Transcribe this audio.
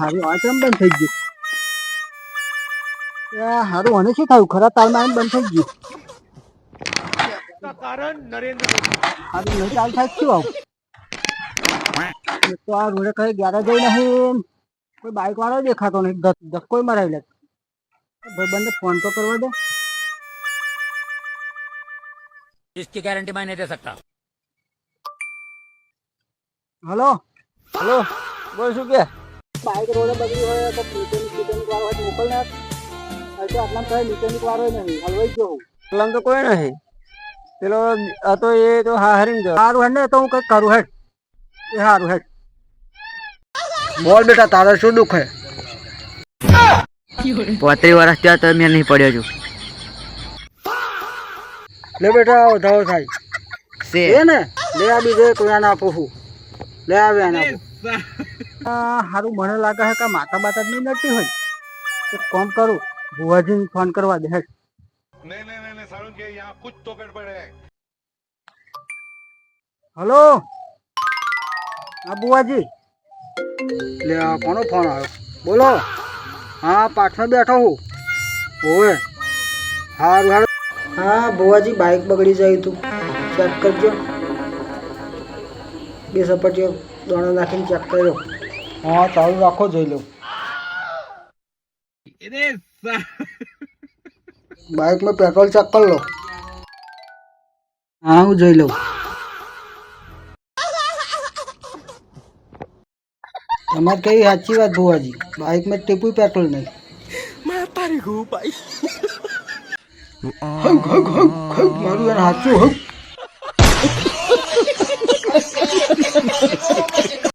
હારું આ કેમ બંધ થઈ ગયું? હારું મને શું થયું? ખરા તાલમાં આવીને બંધ થઈ ગયું. કારણ નરેન્દ્ર મોદી. હારું નહીં ચાલુ થાય શું આવું? તો આ રોડે કઈ ગેરેજ નહીં, કોઈ બાઇક વાળો દેખાતો નહીં, ધક્કો મરાવી લે. ભાઈબંધને ફોન તો કરવા દે. इसकी गारंटी मैं नहीं दे सकता. હલો હલો, બોલ શું કે? બાઇક રોડે બગડી હોય તો મિકેનિક વાળો હોય મોકલ ને. તો આટલા કઈ મિકેનિક વાળો નહીં, હલવાઈ ગયો હું. એટલામાં તો કોઈ નહીં. પેલો આ તો એ તો હારીને ગયો. સારું હેડ ને, તો હું કંઈક કરું હેડ. એ સારું હેડ. બોલ બેટા, તારે શું દુઃખ હે? 35 વર્ષ ત્યાં તો મેં નહીં પડ્યો છું. લે બેટા, વધારો થાય છે એ ને. લે આ બીજે કોઈ ના આપું છું. લે આવે આને આપું. સારું મને લાગે છે કે માતા બાતા જ નહીં નડતી હોય. એક કામ કરું, ભુવાજીને ફોન કરવા દે હેડ. नहीं सारुण के यहाँ कुछ तो गड़बड़ है. હલો હા બુવાજી. લે આ કોનો ફોન આવ્યો? બોલો. હા પાઠમાં બેઠો હું. ઓવે સારું સારું. હા બુવાજી, બાઇક બગડી જાય તું ચેક કરજો. 2 સપાટીઓ દોણા નાખીને ચેક કર્યો. હા ચાલુ રાખો, જોઈ લો. બાઇકમાં પેટ્રોલ ચેક કરી લો. હા હું જોઈ લઉં. તમારે કઈ સાચી વાત ભુવાજી, બાઇકમાં ટીપું પેટ્રોલ નહીં. મારું એને સાચું